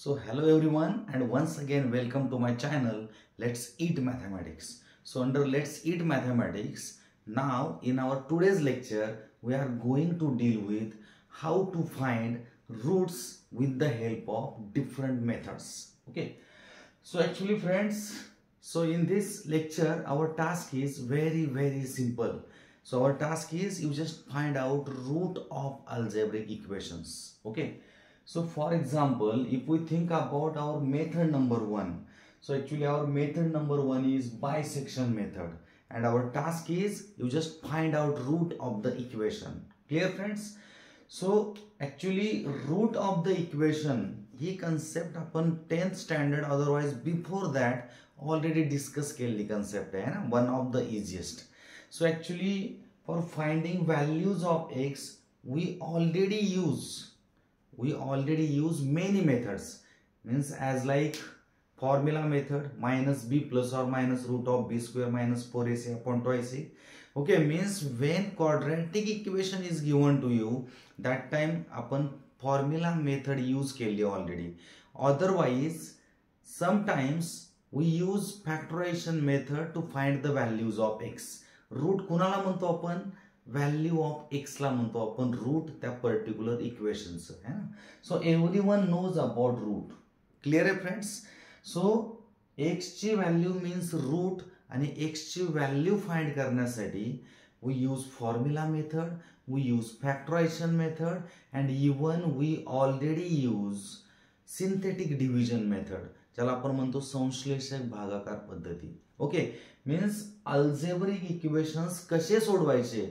So hello everyone and once again welcome to my channel Let's Eat Mathematics. So under Let's Eat Mathematics, now in our today's lecture we are going to deal with how to find roots with the help of different methods. Okay. So actually friends, so in this lecture our task is very simple. So our task is you just find out root of algebraic equations. Okay. So for example, if we think about our method number 1, so actually our method number 1 is bisection method and our task is you just find out root of the equation. Clear friends? So actually root of the equation he concept upon 10th standard otherwise before that already discuss केली concept है ना, one of the easiest. So actually for finding values of x we already use many methods, means as like formula method minus b plus or minus root of b square minus 4ac upon 2ac. Okay, means when quadratic equation is given to you, that time upon formula method use केली already. Otherwise sometimes we use factorization method to find the values of x. root कुणाला म्हणतो आपण? Value of x ला म्हणतो आपण route त्या particular इक्वेशनचं है ना. So everyone knows about root. Clear आहे फ्रेंड्स? सो एक्स ची व्हॅल्यू मीन्स रूट आणि एक्स ची व्हॅल्यू फाइंड करण्यासाठी we use formula method, we use factorisation method and even we already use synthetic division method, ज्याला आपण म्हणतो संश्लेषक भागाकार पद्धती. ओके, मीन्स अल्जेब्रिक इक्वेशन्स कसे सोडवायचे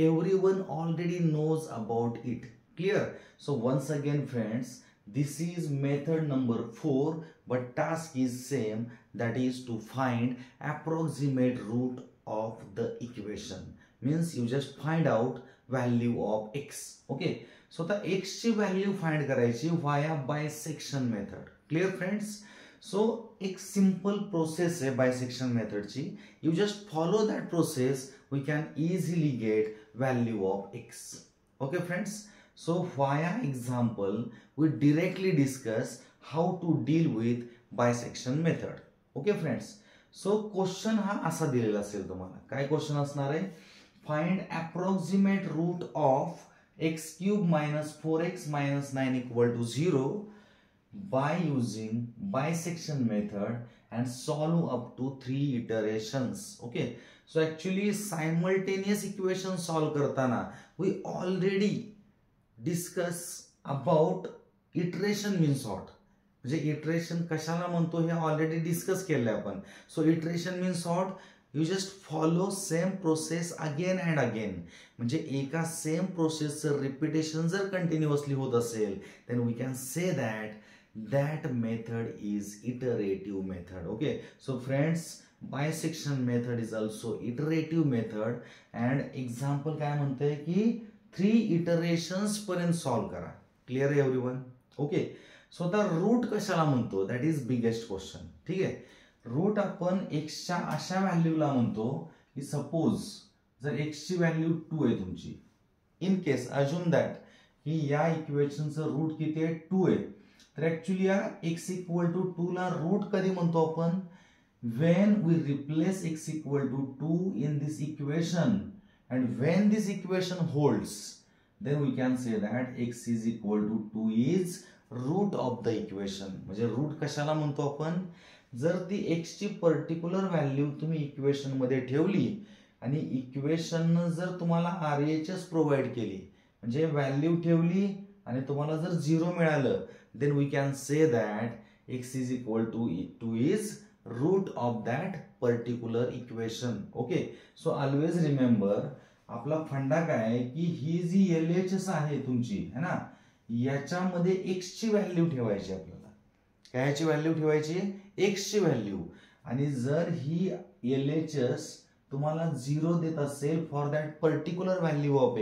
everyone already knows about it. Clear? So once again friends, this is method number 4 but task is same, that is to find approximate root of the equation. Means you just find out value of x. Okay, so the x ची value find करायची via bisection method. Clear friends? So एक simple process है bisection method ची. You just follow that process, we can easily get value of x. Okay friends, so via example we directly discuss how to deal with bisection method. Okay friends, so question हा असा दिलेला असेल तुम्हाला. काय question असणार आहे? Find approximate root of x cube minus 4x minus 9 equal to 0 by using bisection method and solve up to 3 iterations. Okay, so actually simultaneous equation solve करताना we already discuss about iteration means what. म्हणजे iteration कशाला म्हणतो हे already discuss केलं आपण. So iteration means what? You just follow same process again and again. म्हणजे एका same प्रोसेसचं रिपिटेशन जर कंटिन्युअसली होत असेल then we can say that method is iterative method. Okay, so friends, bisection method is also iterative method and example काय म्हणते की 3 iterations पर्यंत सॉल्व करा. क्लियर आहे एव्हरीवन? ओके, सो आता रूट कशाला म्हणतो? That is biggest question. ठीक आहे, रूट आपण x च्या अशा व्हॅल्यूला म्हणतो की सपोज जर x ची व्हॅल्यू 2 आहे तुमची, इन केस अज्युम दॅट की या इक्वेशनचं रूट किती आहे? 2 आहे. तर ऍक्च्युअली या x इक्वल टू 2 ला रूट कधी म्हणतो आपण? when we replace x equal to 2 in this equation and when this equation holds then we can say that x is equal to 2 is root of the equation. म्हणजे route कशाला म्हणतो आपण? जर ती x ची पर्टिक्युलर व्हॅल्यू तुम्ही equation मध्ये ठेवली आणि इक्वेशन जर तुम्हाला RHS प्रोव्हाइड केली, म्हणजे व्हॅल्यू ठेवली आणि तुम्हाला जर 0 मिळालं, then we can say that x is equal to 2 is root of that particular equation. Okay, so always remember आपला फंडा काय आहे की ही जी LHS आहे तुमची है ना, याच्यामध्ये x ची व्हॅल्यू ठेवायची. आपल्याला कायची व्हॅल्यू ठेवायची? x ची व्हॅल्यू. आणि जर ही LHS तुम्हाला 0 देत असेल for that particular value of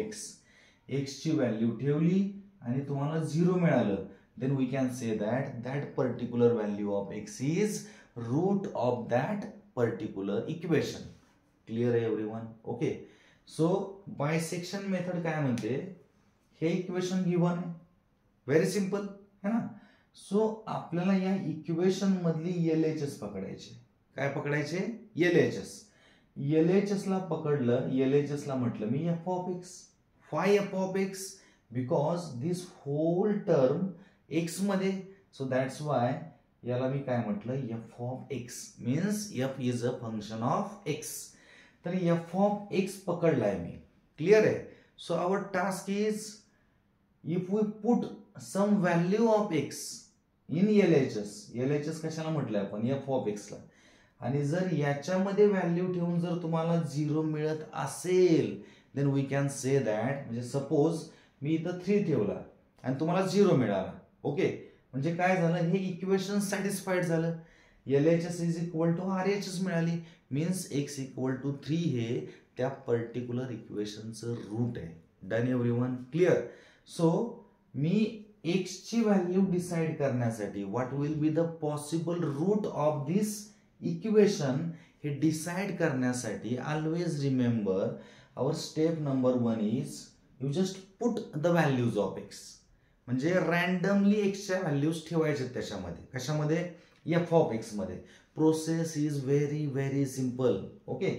x ची व्हॅल्यू ठेवली आणि तुम्हाला 0 मिळालं, then we can say that particular value of x is root of that particular equation. Clear everyone? Okay, so bisection method काय म्हणते? हे इक्वेशन गिवन आहे, व्हेरी सिंपल है ना. सो आपल्याला या इक्वेशन मधली LHS पकडायचे. काय पकडायचे? LHS. LHS ला पकडलं, LHS ला म्हटलं मी f of x. Why f of x? Because this whole term x मध्ये, so that's why याला मी काय म्हटलं, f of x means f is a function of x. तर f of x पकडलाय मी. क्लियर आहे? So our task is, if we put some value of x in LHS कशाला म्हटलंय आपण? f of x ला. आणि जर याच्यामध्ये व्हॅल्यू ठेवून जर तुम्हाला 0 मिळत असेल, then we can say that, म्हणजे सपोज मी इथं 3 ठेवला आणि तुम्हाला 0 मिळाला. ओके, म्हणजे काय झालं? हे इक्वेशन सॅटिस्फाईड झालं. LHS is equal to RHS मिळाली. मीन्स x इक्वल टू 3 हे त्या पर्टिक्युलर इक्वेशनचं रूट आहे. Done everyone? क्लिअर? सो मी x ची व्हॅल्यू डिसाइड करण्यासाठी, what will be the possible root of this equation, हे डिसाइड करण्यासाठी always remember our step number 1 is you just put the values of x. म्हणजे randomly x च्या values ठेवायचे त्याच्यामध्ये. कशामध्ये? f of x मध्ये. Process is very very simple. Okay,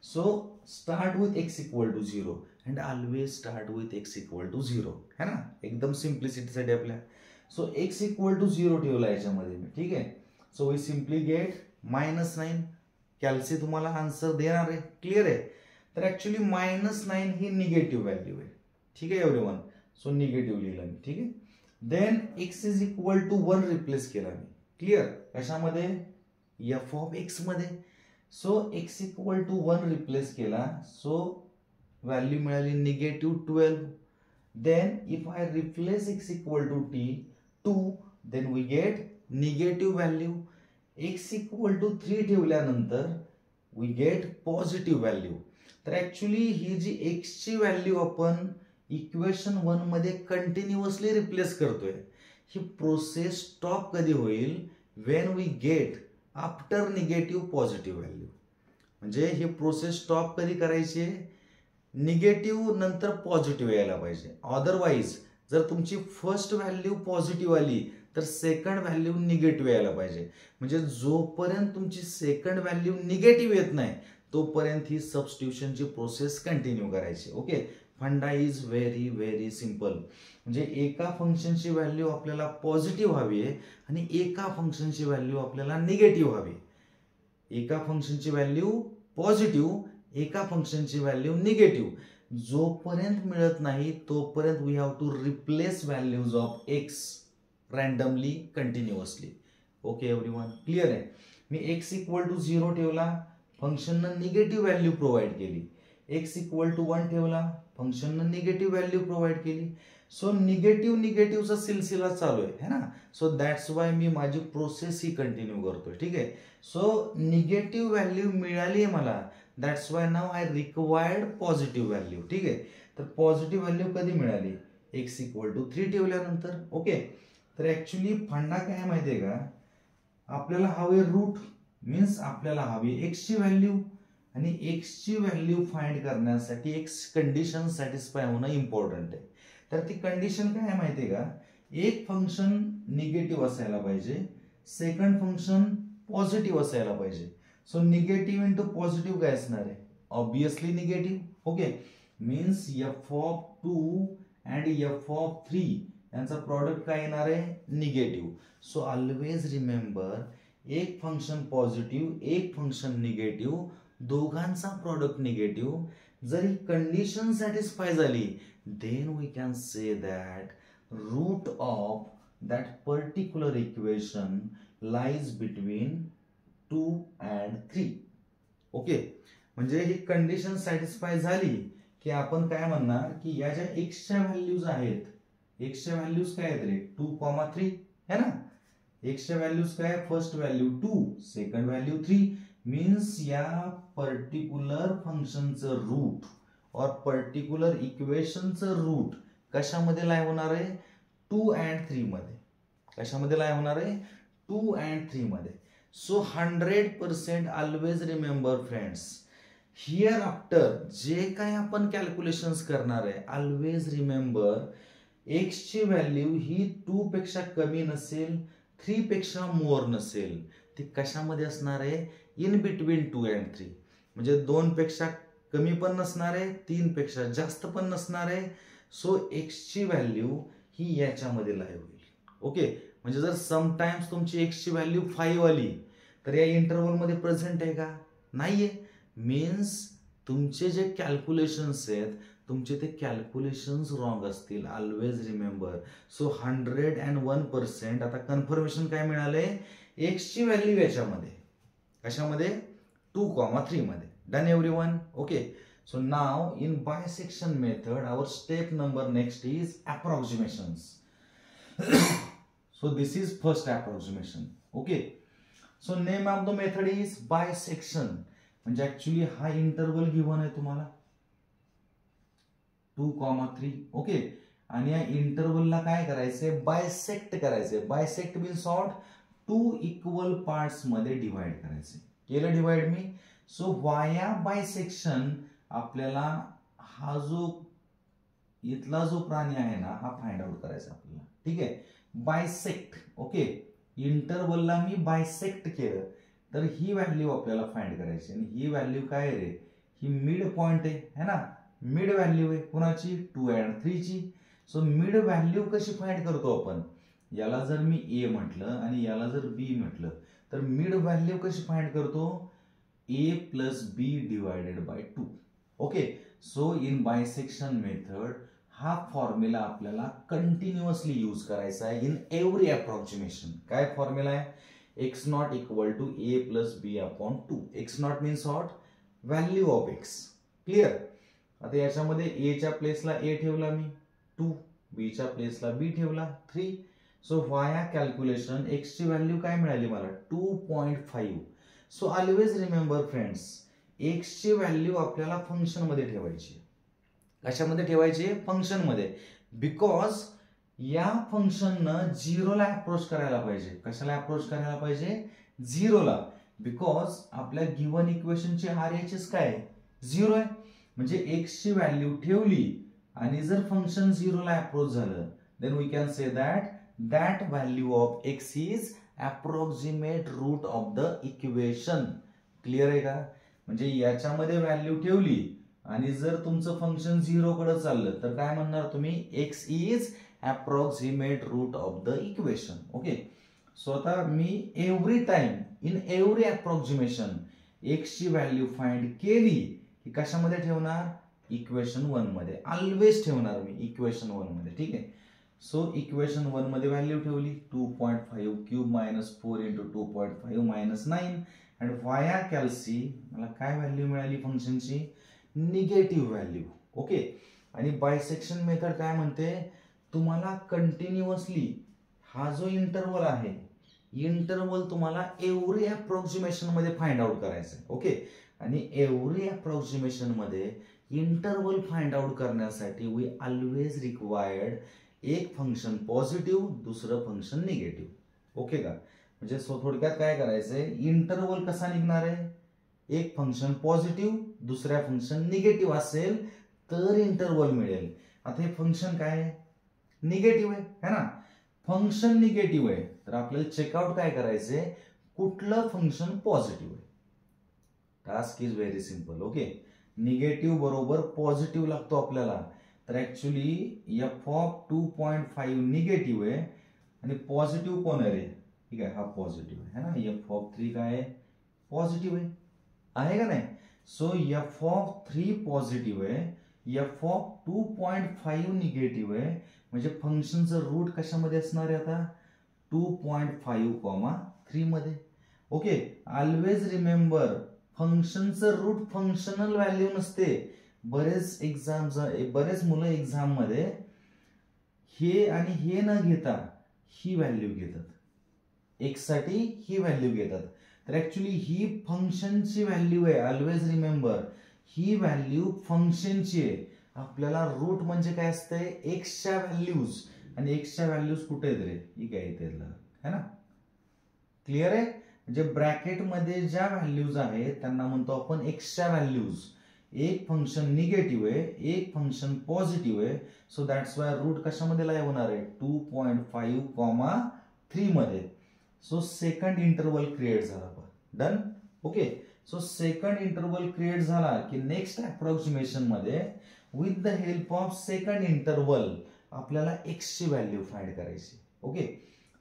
so start with x equal to 0 and always start with x equal to 0. है ना? एकदम सिम्प्लिसिटीसाठी आपल्या. सो x इक्वल टू 0 ठेवला याच्यामध्ये मी. ठीक आहे? So we simply get -9. कॅल्सी तुम्हाला आन्सर देणार आहे. क्लिअर आहे? तर ऍक्च्युली -9 ही निगेटिव्ह व्हॅल्यू आहे. ठीक आहे एव्हरीवन? सो निगेटिव्ह लिहिलं मी. ठीक आहे? Then x is equal to 1 replace केला मी. क्लिअर? कशामध्ये? f of x मध्ये. So x equal to 1 replace केला. सो व्हॅल्यू मिळाली -12. Then if I replace x equal to 2, then we get negative value. x equal to 3 ठेवल्यानंतर we get positive value. तर actually ही जी x ची value आपण equation 1 मध्ये कंटिन्युअसली रिप्लेस करतोय, ही प्रोसेस स्टॉप कधी होईल? When we get after negative positive value. म्हणजे ही प्रोसेस स्टॉप कधी करायची? निगेटिव्ह नंतर पॉझिटिव्ह यायला पाहिजे. अदरवाईज जर तुमची फर्स्ट व्हॅल्यू पॉझिटिव्ह आली तर सेकंड व्हॅल्यू निगेटिव्ह यायला पाहिजे. म्हणजे जोपर्यंत तुमची सेकंड व्हॅल्यू निगेटिव्ह येत नाही तोपर्यंत ही सबस्टिट्यूशनची प्रोसेस कंटिन्यू करायची. ओके, फंडा इज व्हेरी व्हेरी सिंपल. म्हणजे एका फंक्शनची व्हॅल्यू आपल्याला पॉझिटिव्ह हवी आहे आणि एका फंक्शनची व्हॅल्यू आपल्याला निगेटिव्ह हवी. एका फंक्शनची व्हॅल्यू पॉझिटिव्ह, एका फंक्शनची व्हॅल्यू निगेटिव्ह. जोपर्यंत मिळत नाही तोपर्यंत we have to replace values of x randomly continuously. Okay everyone? Clear आहे? मी x इक्वल टू 0 ठेवला, फंक्शननं निगेटिव्ह व्हॅल्यू प्रोव्हाइड केली. x इक्वल टू 1 ठेवला, फंक्शननं निगेटिव्ह व्हॅल्यू प्रोव्हाइड केली. सो निगेटिव्हचा सिलसिला चालू आहे, है ना? सो दॅट्स वाय मी माझी प्रोसेस ही कंटिन्यू करतोय. ठीक आहे? सो निगेटिव्ह व्हॅल्यू मिळाली आहे मला, that's why now I required positive value. ठीक आहे? तर पॉझिटिव्ह व्हॅल्यू कधी मिळाली? x इक्वल टू 3 ठेवल्यानंतर. ओके, तर ऍक्च्युली फंडा काय माहितीये का? आपल्याला हवे रूट, मीन्स आपल्याला हवी x ची व्हॅल्यू, आणि x ची व्हॅल्यू फाइंड करण्यासाठी एक कंडिशन सॅटिस्फाय होणं इम्पॉर्टंट आहे. तर ती कंडिशन काय आहे माहितीये का? एक फंक्शन निगेटिव्ह असायला पाहिजे, सेकंड फंक्शन पॉझिटिव्ह असायला पाहिजे. सो निगेटिव्ह इंटू पॉझिटिव्ह काय असणार आहे? Obviously negative. Okay, means f of 2 and f of 3 यांचा प्रॉडक्ट काय येणार आहे? निगेटिव्ह. सो ऑलवेज रिमेंबर, एक फंक्शन पॉझिटिव्ह, एक फंक्शन निगेटिव्ह, दोघांचा प्रॉडक्ट निगेटिव्ह. जर ही कंडिशन सॅटिस्फाय झाली, then we can say that root of that particular equation lies between 2 and 3. Okay, म्हणजे ही कंडिशन सॅटिस्फाय झाली की आपण काय म्हणणार की या ज्या एक्सच्या व्हॅल्यूज आहेत, एक्सच्या व्हॅल्यूज काय आहेत रे? 2,3 है ना? एक्सच्या व्हॅल्यूज काय? First value 2, second value 3. Means या पर्टिक्युलर फंक्शनचं रूट और पर्टिक्युलर इक्वेशनचं रूट कशामध्ये लाय होणार आहे? 2 अँड 3 मध्ये. कशामध्ये लाय होणार आहे? 2 अँड 3 मध्ये. So 100% always remember friends, here after जे काय आपण कॅल्क्युलेशन्स करणार आहे, ऑलवेज रिमेंबर x ची व्हॅल्यू ही 2 पेक्षा कमी नसेल, 3 पेक्षा मोर नसेल, ती कशामध्ये असणार आहे? In between 2 and 3. म्हणजे 2 पेक्षा कमी पण नसणार आहे, 3 पेक्षा जास्त पण नसणार आहे. सो x ची व्हॅल्यू ही याच्यामध्ये लाईव्ह होईल. ओके, म्हणजे जर समटाइम्स तुमची x ची व्हॅल्यू 5 आली तर या इंटरव्हल मध्ये प्रेझेंट आहे का? नाहीये. मीन्स तुमचे जे कॅल्क्युलेशन्स आहेत, तुमचे ते कॅल्क्युलेशन्स रॉंग असतील. Always remember. सो 101%. आता कन्फर्मेशन काय मिळाले? x ची व्हॅल्यू याच्यामध्ये कशामध्ये? 2,3 मध्ये. Done everyone? Okay. So now in bisection method, our step number next is approximations. So this is first approximation. Okay. So name of the method is bisection. म्हणजे actually हा interval given आहे तुम्हाला 2,3. Okay. आणि या इंटरवलला काय करायचंय? Bisect करायचंय. Bisect means short 2 equal parts मध्ये डिवाइड करायचे. केलं डिवाइड मी? सो वाया बायसेक्शन आपल्याला हा जो इथला जो प्राणी आहे ना, हा फाइंड आउट करायचा आपल्याला. ठीक आहे. बायसेक्ट. ओके. इंटरवलला मी बायसेक्ट केलं तर ही व्हॅल्यू आपल्याला फाइंड करायची. आणि ही व्हॅल्यू काय रे? ही मिड पॉइंट आहे ना? मिड व्हॅल्यू आहे कोणाची? 2 and 3 ची. सो मिड व्हॅल्यू कशी फाइंड करतो आपण? याला जर मी ए म्हटलं आणि याला जर बी म्हटलं तर मिड व्हॅल्यू कशी फाइंड करतो? a plus b divided by 2. Okay. So in bisection method हा फॉर्म्युला आपल्याला कंटिन्युअसली यूज करायचा आहे इन एव्हरी अप्रॉक्सिमेशन. काय फॉर्म्युला आहे? x not equal to a plus b upon 2. x not means what? Value of x. Clear? आता याच्यामध्ये a च्या प्लेसला a ठेवला मी 2, b च्या प्लेसला b ठेवला 3. सो वाया कॅल्क्युलेशन x ची व्हॅल्यू काय मिळाली मला? 2.5. So always remember friends, x ची व्हॅल्यू आपल्याला फंक्शन मध्ये ठेवायची. कशामध्ये ठेवायची? फंक्शन मध्ये. बिकॉज या फंक्शननं 0 ला अप्रोच करायला पाहिजे. कशाला अप्रोच करायला पाहिजे? 0 ला. बिकॉज आपल्या गिव्हन इक्वेशनची RHS काय? 0 आहे. म्हणजे x ची व्हॅल्यू ठेवली आणि जर फंक्शन 0 ला अप्रोच झालं, then we can say that value of x is approximate root of the equation. Clear आहे का? म्हणजे याच्यामध्ये व्हॅल्यू ठेवली आणि जर तुमचं फंक्शन 0 कडे चाललं तर काय म्हणणार तुम्ही? x is approximate root of the equation. Okay. So आता मी every time in every approximation x ची व्हॅल्यू फाइंड केली की कशामध्ये ठेवणार? इक्वेशन 1 मध्ये. ऑलवेज ठेवणार मी इक्वेशन 1 मध्ये. ठीक आहे. सो इक्वेशन 1 मध्ये व्हॅल्यू ठेवली 2.5 cube minus 4 into 2.5 minus 9. And वाया कॅल्सी मला काय व्हॅल्यू मिळाली फंक्शनची? Negative value. ओके. आणि बायसेक्शन मेथड काय म्हणते? तुम्हाला कंटिन्युअसली हा जो इंटरवल आहे, इंटरवल तुम्हाला एव्हरी अप्रॉक्सिमेशन मध्ये फाइंड आउट करायचं आहे. ओके. आणि एव्हरी अप्रॉक्सिमेशन मध्ये इंटरवल फाइंड आउट करण्यासाठी वी ऑलवेज रिक्वायर्ड एक फंक्शन पॉझिटिव्ह, दुसरं फंक्शन निगेटिव्ह. ओके का? म्हणजे थोडक्यात काय करायचंय? इंटरवल कसा निघणार आहे? एक फंक्शन पॉझिटिव्ह, दुसऱ्या फंक्शन निगेटिव्ह असेल तर इंटरवल मिळेल. आता हे फंक्शन काय आहे? निगेटिव्ह आहे, है ना? फंक्शन निगेटिव्ह आहे तर आपल्याला चेकआउट काय करायचंय? कुठलं फंक्शन पॉझिटिव्ह आहे. Task is very simple. Okay. Negative बरोबर पॉझिटिव्ह लागतो आपल्याला. तर ऍक्च्युली f ऑफ 2.5 निगेटिव्ह आहे आणि पॉझिटिव्ह कोण आहे रे? ठीक आहे, हा पॉझिटिव्ह आहे ना. f ऑफ 3 काय आहे? पॉझिटिव्ह आहे का नाही? सो f ऑफ 3 पॉझिटिव्ह आहे, f ऑफ 2.5 निगेटिव्ह आहे. म्हणजे फंक्शनचं रूट कशामध्ये असणार आहे आता? 2.5,3 मध्ये. ओके. ऑलवेज रिमेंबर, फंक्शनचं रूट फंक्शनल व्हॅल्यू नसते. बरेच मुलं एक्झाम मध्ये हे आणि हे न घेता ही व्हॅल्यू घेतात. x साठी ही व्हॅल्यू घेतात. तर ऍक्च्युली ही फंक्शनची व्हॅल्यू आहे. ऑलवेज रिमेंबर, ही व्हॅल्यू फंक्शनची आहे. आपल्याला रूट म्हणजे काय असतंय? x च्या व्हॅल्यूज. आणि x च्या व्हॅल्यूज कुठे आहेत रे? ही काय इथे है ना? क्लिअर आहे? म्हणजे ब्रॅकेट मध्ये ज्या व्हॅल्यूज आहेत त्यांना म्हणतो आपण x च्या व्हॅल्यूज. एक फंक्शन निगेटिव्ह आहे, एक फंक्शन पॉझिटिव्ह आहे. सो दॅट्स वाय रूट कशामध्ये लाईव्ह होणार आहे 2.5,3 मध्ये. सो सेकंड इंटरवल क्रिएट झाला. Done. Okay. So second interval create झाला की नेक्स्ट अप्रॉक्सिमेशन मध्ये with the help of second interval आपल्याला एक्स ची व्हॅल्यू फाइंड करायची. ओके.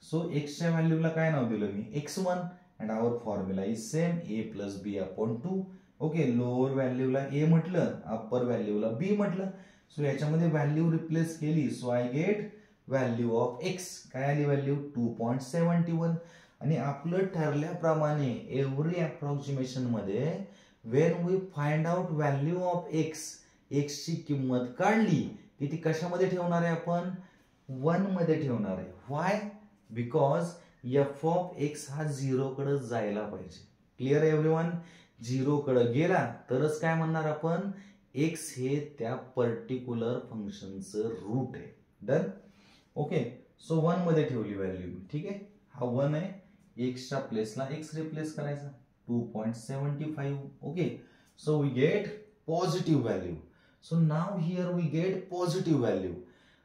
सो एक्स च्या व्हॅल्यूला काय नाव दिलं मी x1 and our formula is same a plus b upon 2. Okay. Lower व्हॅल्यूला a म्हटलं, अप्पर व्हॅल्यूला b म्हटलं. सो याच्यामध्ये व्हॅल्यू रिप्लेस केली. So I get value of x. काय आली व्हॅल्यू 2.71. आणि आपलं ठरल्याप्रमाणे एव्हरी अप्रॉक्सिमेशन मध्ये when we find out value of x, x ची किंमत काढली की ती कशामध्ये ठेवणार आहे आपण 1 मध्ये ठेवणार आहे. व्हाय? बिकॉज एफ ऑफ एक्स हा 0 कडे जायला पाहिजे. Clear everyone? 0 कडे गेला तरच काय म्हणणार आपण एक्स हे त्या पर्टिक्युलर फंक्शनचं रूट आहे. डन. ओके. सो 1 मध्ये ठेवली व्हॅल्यू. ठीक आहे. हा 1 आहे. एक्सच्या प्लेसला एक्स रिप्लेस करायचा 2.75. Okay. So we get positive value. So now here we get positive value.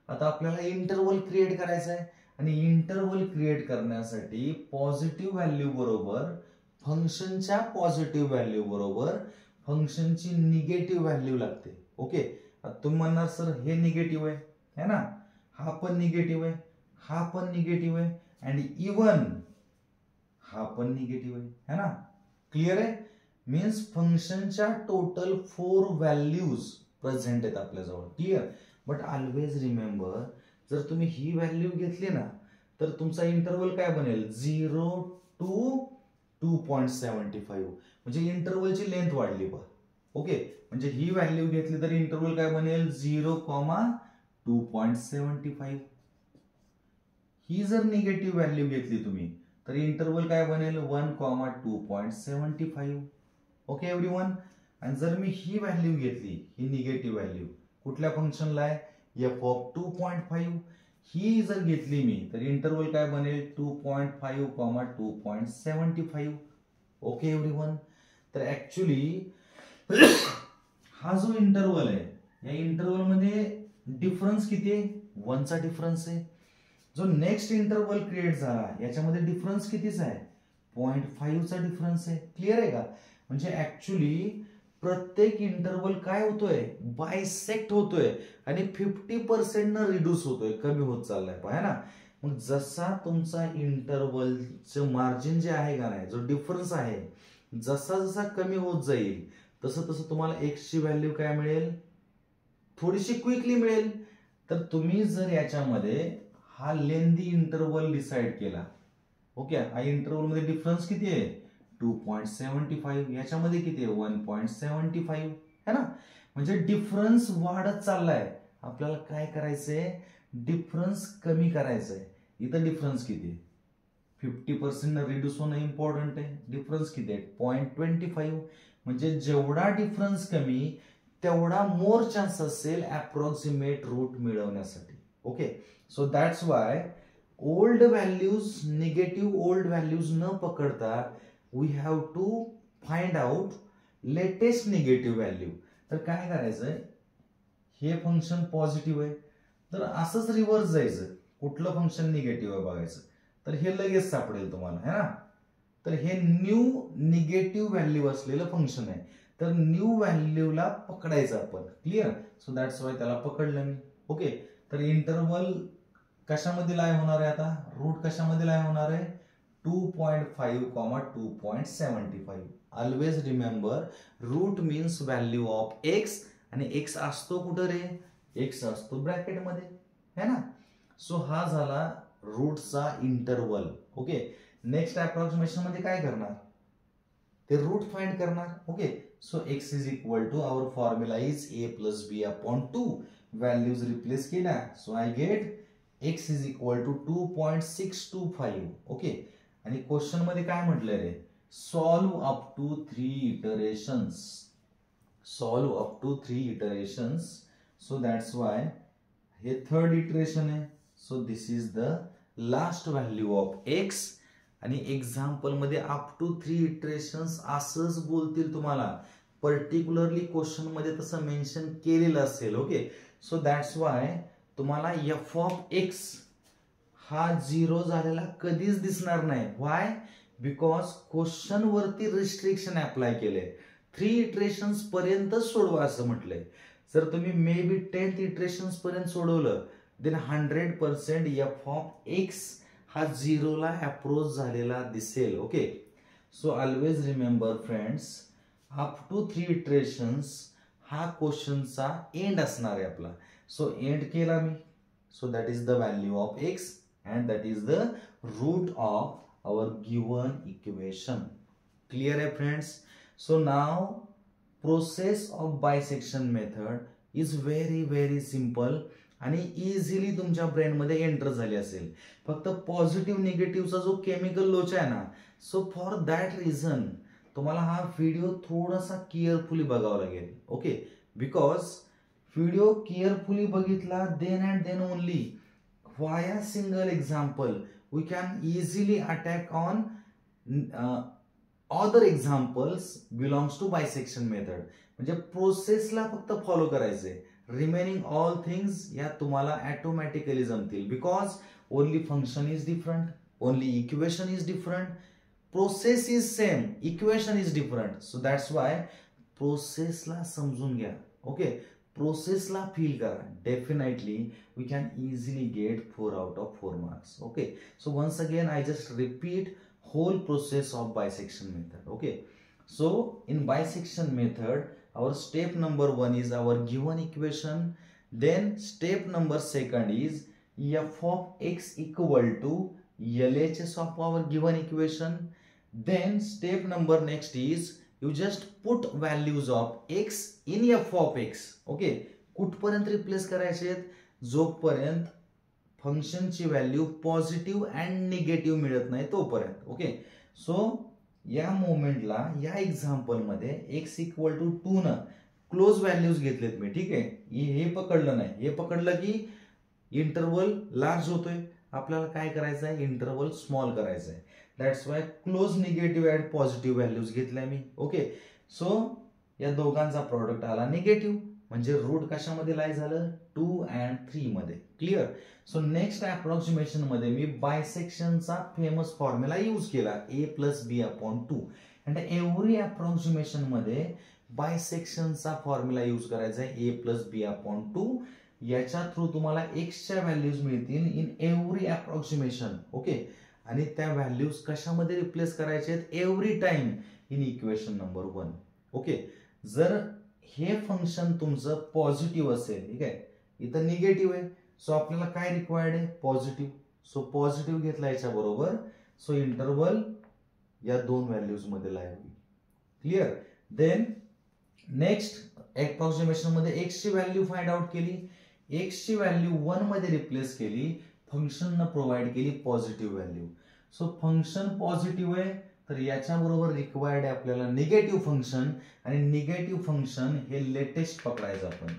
आता आपल्याला इंटरवल क्रिएट करायचा आहे आणि इंटरवल क्रिएट करण्यासाठी पॉझिटिव्ह व्हॅल्यू बरोबर फंक्शनच्या पॉझिटिव्ह व्हॅल्यू बरोबर फंक्शनची निगेटिव्ह व्हॅल्यू लागते. ओके. आता तुम्ही म्हणणार सर हे निगेटिव्ह आहे है ना, हा पण निगेटिव्ह आहे, हा पण निगेटिव्ह आहे आणि इवन हा पण निगेटिव्ह आहे ना. क्लिअर आहे? मीन्स फंक्शनच्या टोटल 4 व्हॅल्यूज प्रेझेंट आहेत आपल्याजवळ. क्लिअर? बट ऑलवेज रिमेंबर जर तुम्ही ही व्हॅल्यू घेतली ना तर तुमचा इंटरवल काय बनेल 0 to 2.75. म्हणजे इंटरवलची लेंथ वाढली बा. ओके. म्हणजे ही व्हॅल्यू घेतली तर इंटरवल काय बनेल 0, 2.75. ही जर निगेटिव्ह व्हॅल्यू घेतली तुम्ही तर इंटरवल काय बनेल 1, 2.75. Okay everyone. आणि जर मी ही व्हॅल्यू घेतली, ही निगेटिव्ह व्हॅल्यू कुठल्या फंक्शनला आहे f ऑफ 2.5, ही जर घेतली मी तर इंटरवल काय बनेल 2.5, 2.75. Okay everyone. तर ऍक्च्युली हा जो इंटरवल आहे या इंटरवल मध्ये डिफरन्स किती आहे 1 चा डिफरन्स आहे. जो नेक्स्ट इंटरवल क्रिएट झाला याच्यामध्ये डिफरन्स कितीच आहे 0.5 चा डिफरन्स आहे. क्लिअर आहे का? म्हणजे ऍक्च्युली प्रत्येक इंटरवल काय होतोय बायसेक्ट होतोय आणि 50% न रिड्यूस होतोय, कमी होत चाललाय पाहा ना. मग जसा तुमचा इंटरवलचं मार्जिन जे आहे का नाही, जो डिफरन्स आहे जसा जसा कमी होत जाईल तसं तसं तुम्हाला एक्स ची व्हॅल्यू काय मिळेल थोडीशी क्विकली मिळेल. तर तुम्ही जर याच्यामध्ये हा लेंदी इंटरवल डिसाइड केला. ओके. हा इंटरवल मध्ये डिफरन्स किती आहे 2.75, याच्यामध्ये किती आहे 1.75 है ना. म्हणजे डिफरन्स वाढत चाललाय. आपल्याला काय करायचंय डिफरन्स कमी करायचंय. इथं डिफरन्स किती आहे 50% न रिड्यूस होणं इम्पॉर्टंट आहे. डिफरन्स किती आहे 0.25. म्हणजे जेवढा डिफरन्स कमी तेवढा मोर चान्स असेल अप्रॉक्सिमेट रूट मिळवण्यासाठी. Okay. So that's why old values negative old values न पकडता we have to find out latest negative value. तर काय करायचंय हे फंक्शन पॉझिटिव्ह आहे तर असंच रिव्हर्स जायचं, कुठलं फंक्शन निगेटिव्ह आहे बघायचं तर हे लगेच सापडेल तुम्हाला है ना. तर हे न्यू निगेटिव्ह व्हॅल्यू असलेलं फंक्शन आहे तर न्यू व्हॅल्यूला पकडायचं आपण. क्लिअर? सो दॅट्स वाय त्याला पकडलं मी. ओके. तर इंटरवल कशामध्ये लाय होणार आहे आता रूट कशामध्ये लाय होणार आहे 2.5, 2.75. Always remember root means value of x आणि एक्स असतो कुठं रे एक्स असतो ब्रॅकेट मध्ये है ना. सो हा झाला रूटचा इंटरवल. ओके. नेक्स्ट अप्रॉक्सिमेशन मध्ये काय करणार ते रूट फाइंड करणार. Okay. So x is equal to our formula is a plus b upon 2. Values replace केल्या. So I get x is equal to 2.625. Okay. आणि क्वेश्चन मध्ये काय म्हटलंय रे solve up to 3 iterations. Solve up to 3 iterations. So that's why हे third iteration आहे. So this is the last value of x. आणि example मध्ये up to 3 iterations असंच बोलतील तुम्हाला पर्टिक्युलरली क्वेश्चन मध्ये तसं मेन्शन केलेलं असेल. ओके, सो दॅट्स वाय तुम्हाला एफ ऑफ एक्स हा 0 झालेला कधीच दिसणार नाही. व्हाय? बिकॉज क्वेश्चन वरती रिस्ट्रिक्शन अप्लाय केले, 3 इटरेशन्स पर्यंत सोडवा असं म्हटलंय. जर तुम्ही मे बी 10th इटरेशन्स पर्यंत सोडवलं देन 100% एफ ऑफ एक्स हा 0 ला अप्रोच झालेला दिसेल. Okay, so always remember friends, up to 3 iterations हा क्वेश्चनचा एंड असणार आहे आपला. सो एंड केला मी, so that is the value of x and that is the root of our given equation. Clear आहे फ्रेंड्स? सो नाव process of bisection method is very simple आणि इझिली तुमच्या ब्रेनमध्ये एंटर झाली असेल. फक्त पॉझिटिव्ह निगेटिव्हचा जो केमिकल लोचा आहे ना, सो फॉर दॅट रिझन तुम्हाला हा व्हिडिओ थोडासा केअरफुली बघावा लागेल. ओके, बिकॉज व्हिडिओ केअरफुली बघितला then and then only via single example we can easily attack on other examples belongs to bisection method. म्हणजे प्रोसेसला फक्त फॉलो करायचे, रिमेनिंग ऑल थिंग्स या तुम्हाला ऑटोमॅटिकली जमतील. Because only function is different, only equation is different, process is same, equation is different. So that's why प्रोसेसला समजून घ्या. ओके, प्रोसेसला फील करा. Definitely we can easily get 4 out of 4 marks. Okay, so once again I just repeat whole process of bisection method. Okay, so in bisection method our step number 1 is our given equation, then step number 2 is f of x equal to LHS of our given equation, then step number next is you just put values of x in f of x. Okay, कुठपर्यंत replace करायचे? जोपर्यंत फंक्शनची value positive and negative मिळत नाही तोपर्यंत. Okay, so या मोमेंटला या example मध्ये x इक्वल टू 2 न क्लोज व्हॅल्यूज घेतलेत मी. ठीक आहे, हे पकडलं नाही, हे पकडलं की इंटरवल लार्ज होतोय. आपल्याला काय करायचं आहे? इंटरवल स्मॉल करायचं आहे. That's why close negative and positive values घेतल्या मी. ओके, सो या दोघांचा प्रॉडक्ट आला निगेटिव्ह, म्हणजे रूट कशामध्ये लाई झालं? 2 and 3 मध्ये. क्लिअर? सो नेक्स्ट अप्रॉक्सिमेशन मध्ये मी बायसेक्शनचा फेमस फॉर्म्युला यूज केला, a+b/2. अँड एव्हरी अप्रॉक्सिमेशन मध्ये बायसेक्शनचा फॉर्म्युला यूज करायचा आहे, a+b/2. याच्या थ्रू तुम्हाला एक्सच्या व्हॅल्यूज मिळतील इन एव्हरी अप्रॉक्सिमेशन. ओके, आणि त्या व्हॅल्यूज कशामध्ये रिप्लेस करायचे आहेत? Every time in equation number 1. Okay, जर हे फंक्शन तुमचं पॉझिटिव्ह असेल, ठीक आहे, इथं निगेटिव्ह आहे, सो आपल्याला काय रिक्वायर्ड आहे? पॉझिटिव्ह. सो पॉझिटिव्ह घेतला याच्या बरोबर, सो इंटरवल या 2 व्हॅल्यूज मध्ये लाई होईल. क्लिअर? देन नेक्स्ट अप्रॉक्सिमेशन मध्ये एक्स ची व्हॅल्यू फाइंड आउट केली, एक्स ची व्हॅल्यू 1 मध्ये रिप्लेस केली, फंक्शननं प्रोव्हाइड केली positive value. So function positive आहे, तर याच्या बरोबर रिक्वायर्ड आहे आपल्याला निगेटिव्ह फंक्शन, आणि निगेटिव्ह फंक्शन हे लेटेस्ट पकडायचं आपण,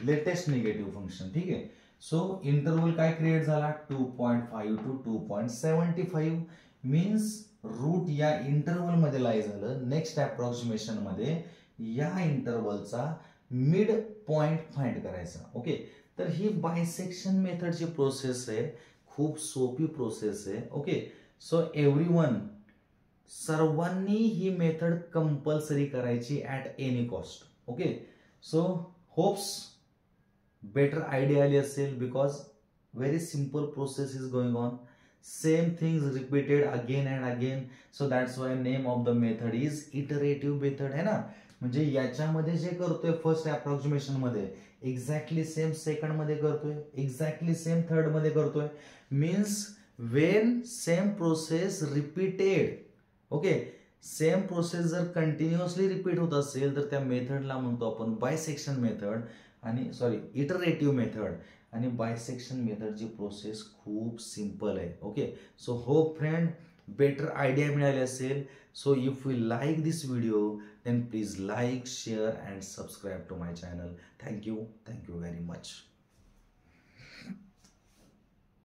लेटेस्ट निगेटिव्ह फंक्शन. ठीक आहे, सो इंटरवल काय क्रिएट झाला? 2.5 to 2.75 मीन्स रूट या इंटरवल मध्ये लाई झालं. नेक्स्ट अप्रॉक्सिमेशन मध्ये या इंटरवलचा मिड पॉइंट फाइंड करायचा. ओके, तर ही बायसेक्शन मेथडची प्रोसेस आहे, खूप सोपी प्रोसेस आहे. ओके, सो एव्हरीवन, सर्वांनी ही मेथड कंपल्सरी करायची at any cost. Okay, so hopes better idea आली असेल, because very simple process is going on, same things repeated again and again. So that's Y name of the method is iterative method आहे ना. म्हणजे याच्यामध्ये जे करतोय first approximation मध्ये exactly same second मध्ये करतोय, एक्झॅक्टली सेम थर्ड मध्ये करतोय. Means Wien same process repeated, okay, same process जर कंटिन्युअसली रिपीट होत असेल तर त्या मेथडला म्हणतो आपण बायसेक्शन मेथड, आणि सॉरी इटरेटिव्ह मेथड. आणि बायसेक्शन मेथडची प्रोसेस खूप सिंपल आहे. Okay, so hope friend better idea मिळाली असेल. So if you like this video then please like, share and subscribe to my channel. Thank you very much.